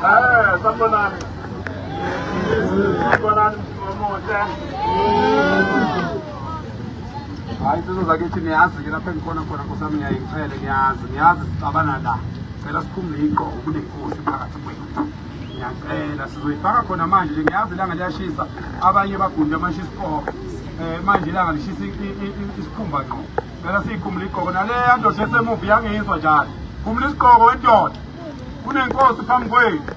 Sanibonani. Sanibonani omuhle. Hayi sizoza kithi niyazi-ke lapha engikhona khona Nkosi ngiyayicela ngiyazi sicabana la. Cela siphumule igqoko kunenkosi phakathi kwethu. Ngiyacela sizoyifaka khona manje nje ngiyazi ilanga liyashisa abanye bagundi amashisa isiqoko. Manje ilanga lishisa isikhumba ngqo. Cela siyikhumule igqoko naleya ndoda esemuva iyangizwa njalo. Phumula isiqoko wendoda. Kunenkosi phambi kwethu.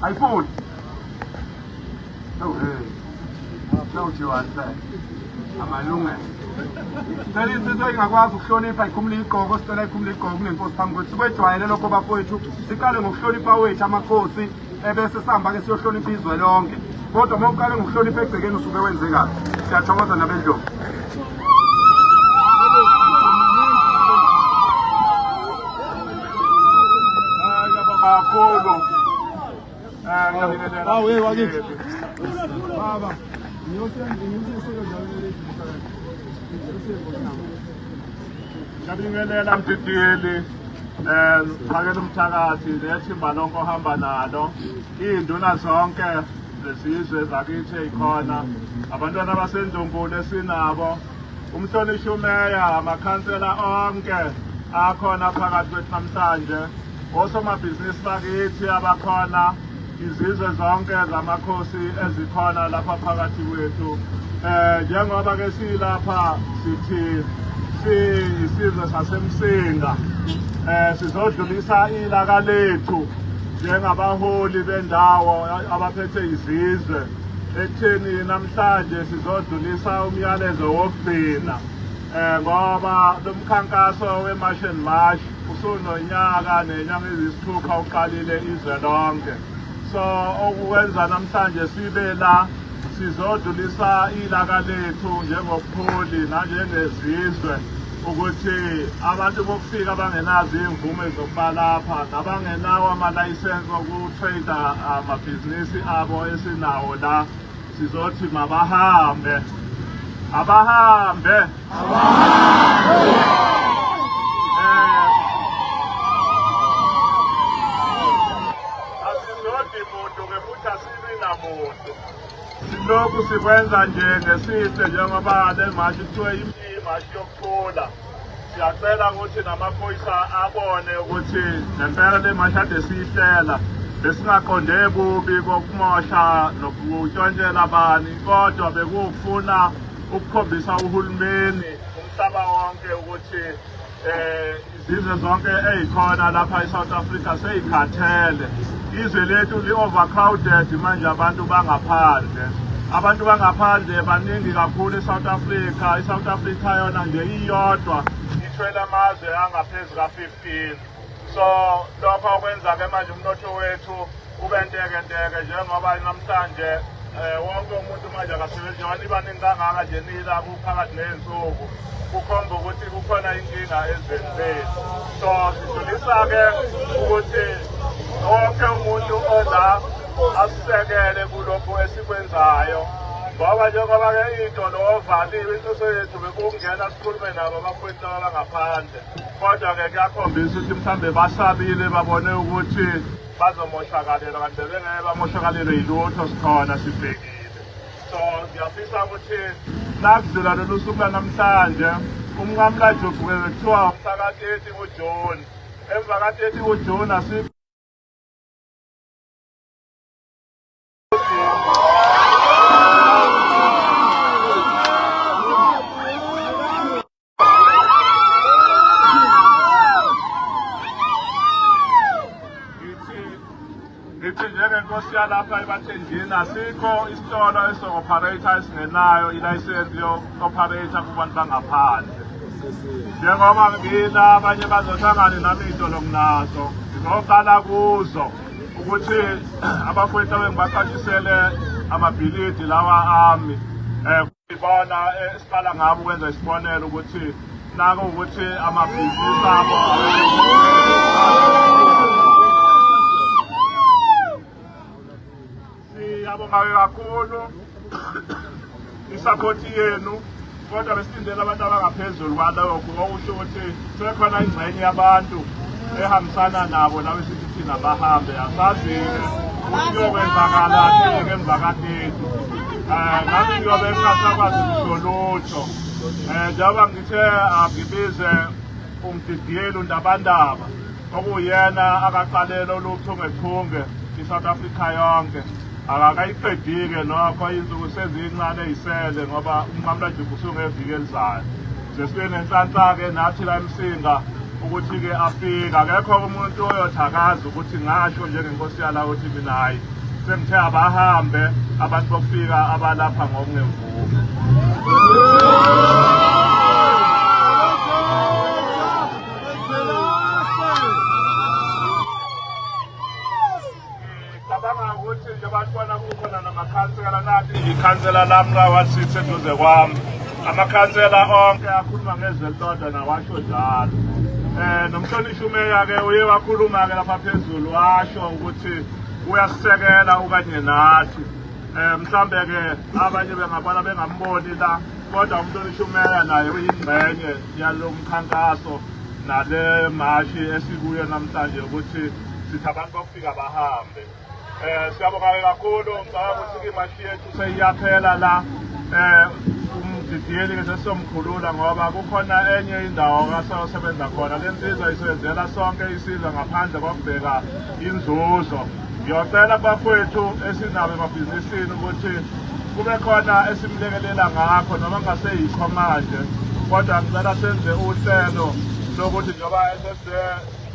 Ayifuni. Oh hey. Nawuthi wanhle. Amalungelo. Sicela insizwe ingakwazi ukuhlonipha ikhumule igqoko sicela ikhumule igqoko kunenkosi phambi kwethu. Sikwejwayele lokho bafowethu. Siqale ngokuhlonipha wethu amakhosi ebese sihamba ke siyohlonipha izwe lonke. Kodwa uma uqale ngokuhlonipha egcekeni usuke wenze kahle. Siyathokoza nabendlovu. Kakhulu. Wewe wakithi. Baba. Ngiyabingelela Mdidiyeli phakela umthakathi nethimba lonke ohamba nalo iy'nduna zonke zesizwe zakithi ey'khona abantwana baseNdlunkulu esinabo umhlonishwa umeya amakhansela onke akhona phakathi kwethu namhlanje osomabhizinisi bakithi abakhona izizwe zonke zamakhosi ezikhona lapha phakathi kwethu njengoba ke silapha sithi siyisizwe sasemsinga sizodlulisa ilaka lethu njengabaholi bendawo abaphethe izizwe ekutheni namhlanje sizodlulisa umyalezo wokugcina ngoba lo mkhankaso we-March and March usunonyaka nenyanga eziyisithupha uqalile izwe lonke so okwenza namhlanje sibe la sizodlulisa ilaka lethu njengobuholi nanjengezizwe ukuthi abantu bokufika bangenazo imvume zokuba lapha nabangenawo amalayisensi okutrade amabhizinisi abo esinawo la sizothi mabahambe abahambe asizodi muntu ke futhi asibi namuntu silokhu sikwenza nje ngesihle njengoba le mashi kuthiwe imashi yokuthula siyacela ukuthi namaphoyisa abone ukuthi nempela le mashi ade siyihlela besingaqonde bubi kokumosha nokutshontshela abani kodwa bekufuna ukukhombisa uhulumeni umhlaba wonke ukuthi izizwe zonke ezikhona lapha eSouth Africa seyikhathele izwe lethu li-overcrowded manje abantu bangaphandle baningi kakhulu eSouth Africa iSouth Africa yona nje iyodwa ithwele amazwe angaphezu ka-15 so lokho okwenza-ke manje umnotho wethu ube ntekenteke njengoba namhlanje wonke umuntu manje akasebenzi njengoba nibaningi kangaka nje nila kuphakathi ney'nsuku kukhomba ukuthi kukhona inkinga ezweni lethu so sidlulisa-ke ukuthi wonke umuntu ola asisekele kulokhu esikwenzayo ngoba njengoba-ke iy'tolo ovaliwe inhloso yethu bekungena sikhulume nabo abafowethu abangaphandle kodwa-ke kuyakhombisa ukuthi mhlawumbe basabile babone ukuthi bazomoshakalelwa kanti bengeke bamoshakalelwe yilutho sikhona sibhekile so ngiyafisa ukuthi nakudlula lolu suku lanamhlanje umnqamulajuqu kuthiwa umhla ka-30 kuJuni emva ka-30 kuJuni njengenkosi yalapha ebathenjini asikho isitolo eso-operator esingenayo ilayisensi yo-operator kubantu bangaphandle njengoba ngila abanye bazohlangane nami iy'tolo kunazo ngizoqala kuzo ukuthi abafowethu abengibaqashisele amabhilidi lawa ami ibona esiqala ngabo ukwenza isibonelo ukuthi nako ukuthi amabhizinisi abo siyabonga kakhulu isapoti yenu kodwa besilindele abantu abangaphezulu kwalokho okusho ukuthi sekhona ingxenye yabantu ehambisana nabo lawe sithi thina bahambe asazi-ke ukuthi kuyokwenzakalani-ke emva kakhethu. Ngathi ngiyobe ngingasakwazi kusho lutho. Njengoba ngithe angibize umdidiyeli uNdabandaba okuyena akaqalela oluchungechunge iSouth Africa yonke. Akakayiqedi-ke nokho insuku sezincane ey'sele ngoba uMamlajuba usungeviki elizayo. Sesibe nenhlanhla-ke nathi la eMsinga ukuthi-ke afika. Akekho umuntu oyothakaza ukuthi ngasho njengenkosi yala ukuthi mina hayi sengithe abahambe abantu bokufika abalapha ngokungemvume. Ngicabanga ukuthi nje batshona kukhona namakhansela nathi ikhansela lami lawasithi eduze kwami. Amakhansela onke akhuluma ngezwe elilodwa nawasho njalo. Nomhlonishwa umeya-ke uye wakhuluma-ke lapha phezulu washo ukuthi uyasisekela okanye nathi. Mhlambe-ke abanye bengabona bengamboni la, kodwa umhlonishwa umeya naye uyingxenye yalo mkhankaso nale mashi esikuyo namhlanje ukuthi sithi abantu bokufika bahambe. Siyabonga kakhulu, ngicabanga ukuthi imashi yethu seyiyaphela la. Umdidiyeli-ke sesizomkhulula ngoba kukhona enye indawo asayosebenza khona. Le nsizwa isebenzela sonke isizwe ngaphandle kokubheka inzuzo. Ngiyocela bafowethu esinabo emabhizinisini ukuthi kube khona esimlekelela ngakho noma ngaseyikho manje, kodwa ngicela senze uhlelo lokuthi njengoba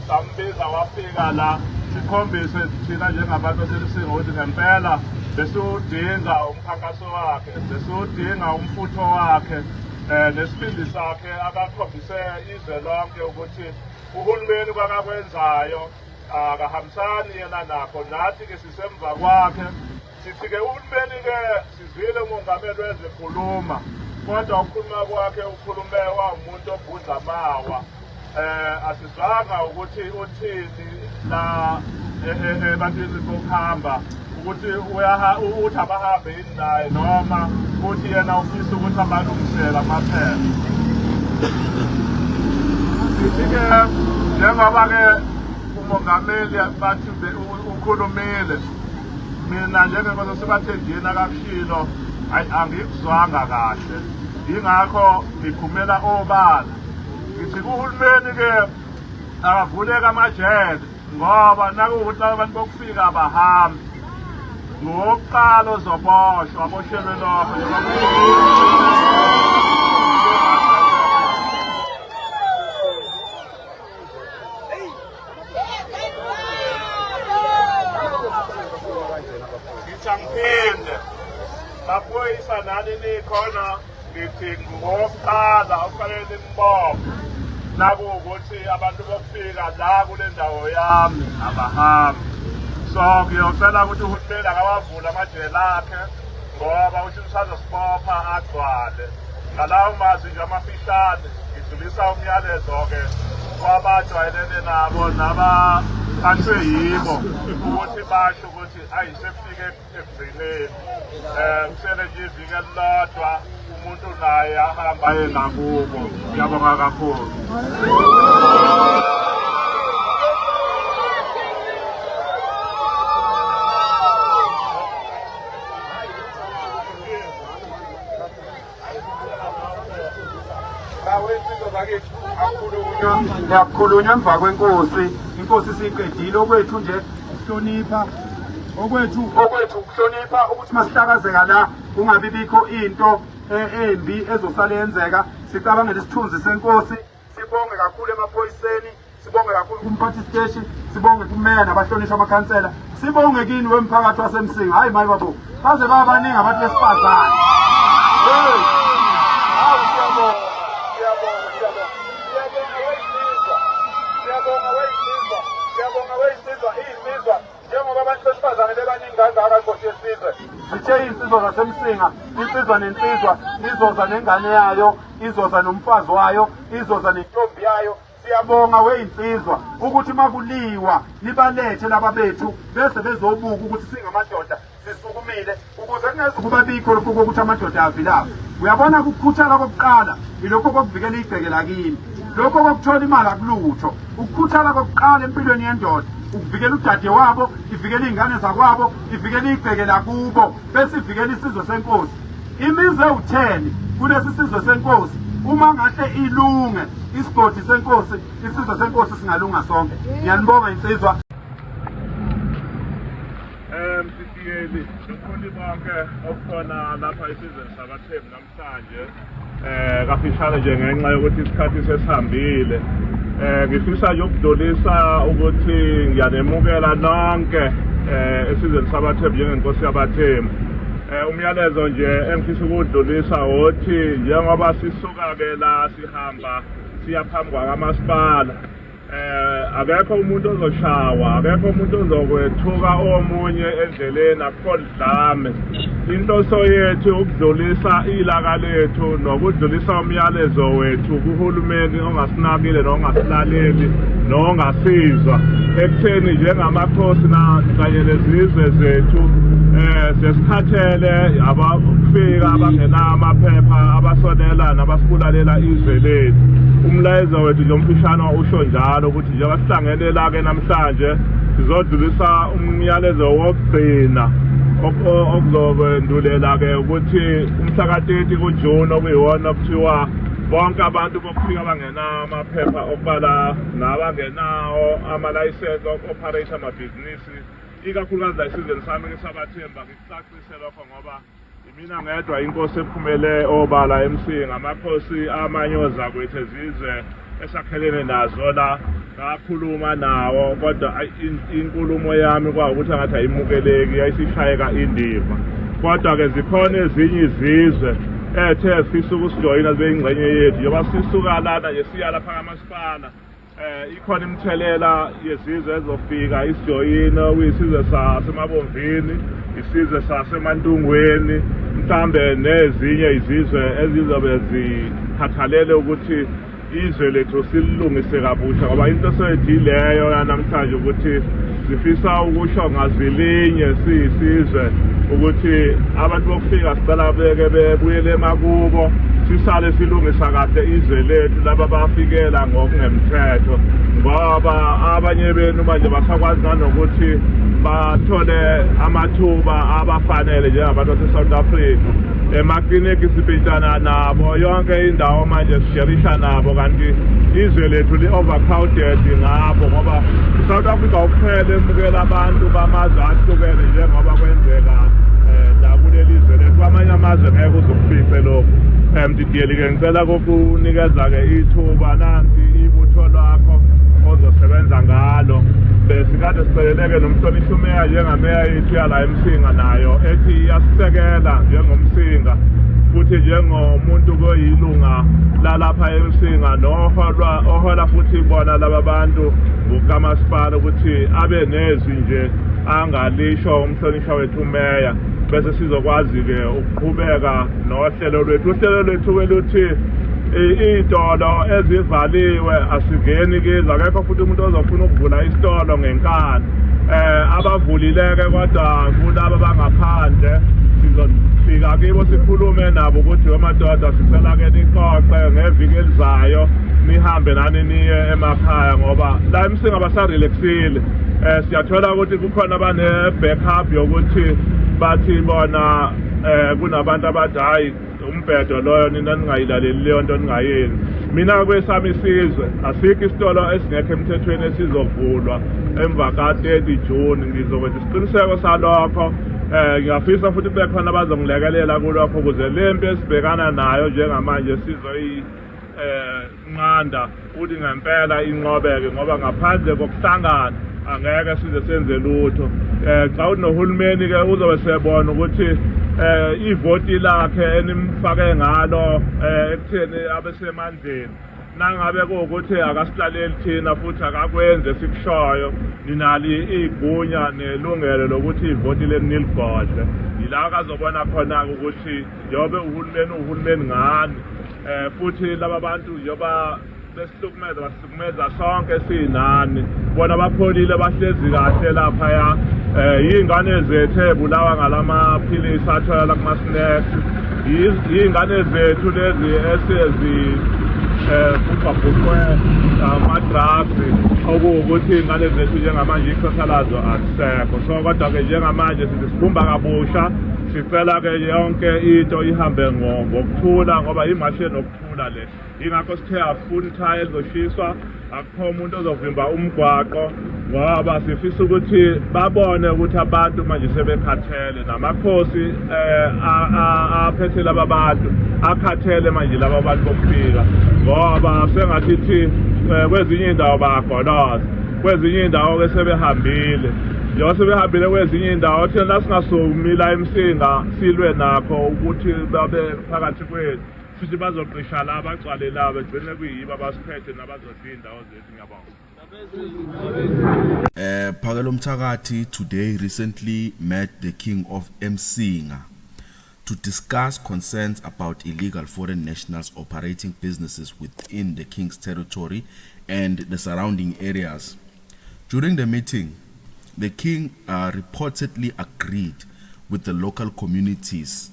sambiza wafika la sikhombise thina njengabantu baseMsinga ukuthi ngempela besiwudinga umkhankaso wakhe, besiwudinga umfutho wakhe nesibindi sakhe akakhombise izwe lonke ukuthi uhulumeni kwakakwenzayo akahambisani yena nakho. Nathi-ke sisemva kwakhe. Sithi-ke uhulumeni-ke sizwile umongameli wezwe ekhuluma, kodwa ukukhuluma kwakhe ukhulume wawumuntu obhudla amawa. Asizwanga ukuthi uthini la ebantwini bokuhamba ukuthi uthi abahambe yini naye noma ukuthi yena ufisa ukuthi abalungisele amaphepha. Sithi-ke njengoba-ke umongameli bathi ukhulumile, mina njengenkosi sibathenjini akakushilo angikuzwanga kahle, yingakho ngiphumela obala. Ngithi kuhulumeni-ke akavuleke amajele ngoba nakuwukuthi abantu bokufika abahambi. Ngokuqala ozoboshwa aboshelwe lokho. Ngiphinde baphoyisa nani nikhona ngithi ngokuqala okufanele nimbophe nakuwukuthi abantu bokufika la kule ndawo yami abahambi. So ngiyocela ukuthi uhulumeni akawavule amajele akhe ngoba uthi usazosibopha agcwale. Ngalawo mazwi nje amafishane ngidlulisa umyalezo-ke kwabajwayelene nabo nabakhanjwe yibo ukuthi basho ukuthi ayisefike ekugcineni. Kusele nje iviki elilodwa umuntu naye ahamba aye ngakubo. Ngiyabonga kakhulu. Ngiyakhulunywa emva kwenkosi. Inkosi siyiqedile okwethu nje ukuhlonipha, okwethu ukuhlonipha ukuthi masihlakazeka la kungabi bikho into embi ezosala yenzeka. Sicabangele isithunzi senkosi, sibonge kakhulu emaphoyiseni, sibonge kakhulu kumphathi steshi, sibonge kumeya nabahlonishwa amakhansela, sibonge kini wemphakathi waseMsinga. Hayi mayi babo, baze babaningi abantu besifazane. Njengoba abantu besifazane bebaningi kangaka Nkosi yesizwe, sithe insizwa zaseMsinga, insizwa nensizwa izoza nengane yayo, izoza nomfazi wayo, izoza nentombi yayo. Siyabonga weyinsizwa ukuthi makuliwa nibalethe laba bethu bese bezobuka ukuthi singamadoda sisukumile ukuze kungezukuba bikho lokhu ukuthi amadoda avilaphe. uyabona ukukhuthala kokuqala ilokho kokuvikela igceke lakini, lokho kokuthola imali akulutho. Ukukhuthala kokuqala empilweni yendoda ukuvikela udade wabo, ivikela iy'ngane zakwabo, ivikela igceke lakubo, bese ivikela isizwe senkosi. Imizi ewu-10 kulesi sizwe senkosi, uma ngahle ilunge isigodi senkosi, isizwe senkosi singalunga sonke. Ngiyanibonga insizwa. Msitiyeli, nomfundi bonke okukhona lapha esizweni sabaThembu namhlanje. Kafishane nje ngenxa yokuthi isikhathi sesihambile. Ngifisa nje ukudlulisa ukuthi ngiyanemukela nonke esizweni sabaThembu njengenkosi yabaThembu. Umyalezo nje engifisa ukudlulisa wothi njengoba sisuka-ke la sihamba siya phambi kwakamasipala, akekho umuntu ozoshawa, akekho umuntu ozokwethuka omunye endleleni, akukho dlame. Inhloso yethu ukudlulisa ilaka lethu nokudlulisa umyalezo wethu kuhulumeni ongasinakile nongasilaleli nongasizwa ekutheni njengamakhosi kanye nezizwe zethu sesikhathele abafika abangenawo amaphepha abasonela nabasibulalela izwe lethu. Umlayezo wethu nje omfishane usho njalo ukuthi njengoba sihlangene la-ke namhlanje sizodlulisa umyalezo wokugcina okuzokwendulela-ke ukuthi umhla ka-30 kuJuni okuyiwona okuthiwa bonke abantu bokufika abangenawo amaphepha okubala nabangenawo amalayisensi oku-operate amabhizinisi, ikakhulukazi la esizweni sami sabaThembu. Ngikucacise lokho ngoba mina ngedwa inkosi ephumele obala eMsinga, amakhosi amanyoza kwethu ezizwe esakhelene nazo la ngakhuluma nawo, kodwa inkulumo yami kwawukuthi angathi ayimukeleki, yayisishayeka indima. Kodwa-ke zikhona ezinye izizwe ethe sifisa ukusijoyina zibe yingxenye yethu. Njengoba sisuka lana nje siya lapha kamasipala, ikhona imithelela yezizwe ezofika isijoyine, kuyisizwe sasemabomvini, isizwe sasemantungweni, mhlambe nezinye izizwe ezizobe zikhathalele ukuthi izwe lethu sililungise kabusha, ngoba inhloso yethu ileyo namhlanje ukuthi sifisa ukusho ngazilinye siyisizwe ukuthi abantu bokufika sicela beke bebuyele emakubo, sisale silungisa kahle izwe lethu laba bafikela ngokungemthetho, ngoba abanye benu manje basakwazi nanokuthi bathole amathuba abafanele njengabantu base-South Africa. Emakliniki sibhidana nabo, yonke indawo manje sisherisha nabo, kanti izwe lethu li-overcrowded ngabo, ngoba i-South Africa kuphela emukela abantu bamazwe ahlukene njengoba kwenzeka kuleli izwe lethu. Kwamanye amazwe ngeke uzokufice lokhu. Mdidiyeli-ke ngicela kokunikeza-ke ithuba nanti ibutho lakho ozosebenza ngalo. Besikade siceleleke nomhlonishwa umeya njengameya yethu yala eMsinga, nayo ethi iyasisekela njengomsinga futhi njengomuntu koyilunga lalapha eMsinga nohola futhi bona laba bantu ngokamasipala ukuthi abe nezwi nje angalisho umhlonishwa wethu umeya, bese sizokwazi-ke ukuqhubeka nohlelo lwethu. Uhlelo lwethu-ke luthi iy'tolo ezivaliwe asingeni kizo, akekho futhi umuntu ozofuna ukuvula isitolo ngenkani. Abavulileke kodwa kulaba bangaphandle sizofika kibo sikhulume nabo ukuthi amadoda sicela-ke nixoxe ngeviki elizayo nihambe nani niye emakhaya, ngoba la eMsinga basarelaxile. Siyathola ukuthi kukhona abane-backup yokuthi bathi bona kunabantu abathi hayi umbhedo loyo nina ningayilaleli leyo nto ningayenzi. Mina kwesami isizwe asikho isitolo esingekho emthethweni esizovulwa emva ka-30 Juni. Ngizokwenza isiqiniseko salokho. Ngiyafisa futhi kube khona abazongilekelela kulokho ukuze le mpi esibhekana nayo njengamanje sizoyinqanda futhi ngempela inqobeke, ngoba ngaphandle kokuhlangana angeke size senze lutho. Xa unohulumeni-ke uzobe sebona ukuthi ivoti lakhe enimfake ngalo ekutheni abesemandleni, nangabe kuwukuthi akasilaleli thina futhi akakwenze sikushoyo, ninali igunya nelungelo lokuthi ivoti leni niligodle. Yila akazobona khona-ke ukuthi njengoba uhulumeni ngani, futhi laba bantu njengoba besihlukumeza basihlukumeza sonke siyinani, bona bapholile bahlezi kahle laphaya. Iy'ngane zethu ebulawa ngalamaphilisi atholakala kuma-snacks, yingane zethu lezi esezi kubhabhuqwe ama-drugs okuwukuthi iy'ngane zethu njengamanje ikusasa lazo alisekho. So kodwa-ke njengamanje sithi sibumba kabusha, sicela-ke yonke into ihambe ngokuthula ngoba imashi enokuthula le. Yingakho sithe afuna ithaya elizoshiswa, akukho umuntu ozovimba umgwaqo ngoba sifisa ukuthi babone ukuthi abantu manje sebekhathele, namakhosi aphethe laba bantu akhathele manje laba bantu bokufika ngoba sengathithi kwezinye indawo bayagoloza, kwezinye indawo-ke sebehambile. Njengoba sebehambile kwezinye indawo thina singasumila emsinga silwe nakho ukuthi babe phakathi kwethu, futhi bazoqisha la bagcwale la begcine kuyibo abasiphethe nabazodla iy'ndawo zethu. Ngiyabonga. Phakela Mthakathi today recently met the King of Msinga to discuss concerns about illegal foreign nationals operating businesses within the King's territory and the surrounding areas. During the meeting, the King reportedly agreed with the local communities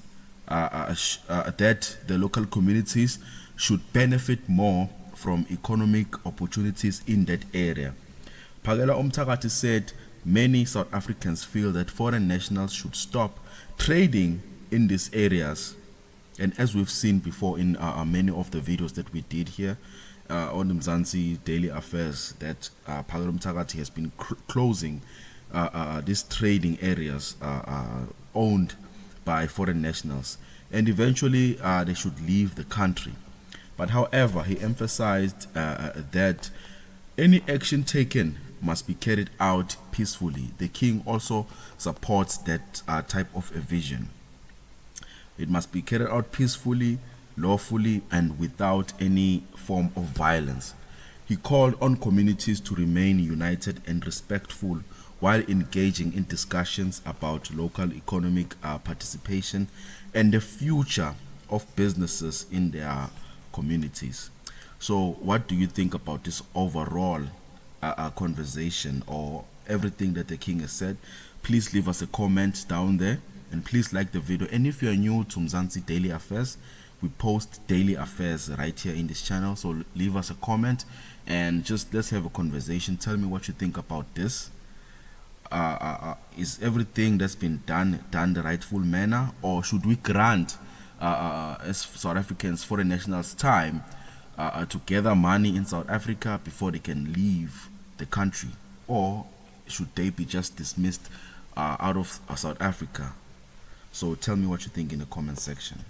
that the local communities should benefit more from economic opportunities in that area. Phakela Mthakathi said many South Africans feel that foreign nationals should stop trading in these areas. And as we've seen before in many of the videos that we did here on the Mzansi Daily Affairs, that Phakela Mthakathi has been closing these trading areas owned by foreign nationals, and eventually they should leave the country. But however, he emphasized that any action taken must be carried out peacefully. The King also supports that type of a vision. It must be carried out peacefully, lawfully, and without any form of violence. He called on communities to remain united and respectful while engaging in discussions about local economic participation and the future of businesses in their communities. So what do you think about this overall conversation or everything that the King has said? Please leave us a comment down there and please like the video. And if you're new to Mzansi Daily Affairs, we post daily affairs right here in this channel, so leave us a comment and just let's have a conversation. Tell me what you think about this. Is everything that's been done the rightful manner, or should we grant as South Africans foreign nationals time to gather money in South Africa before they can leave the country, or should they be just dismissed out of South Africa? So tell me what you think in the comment section.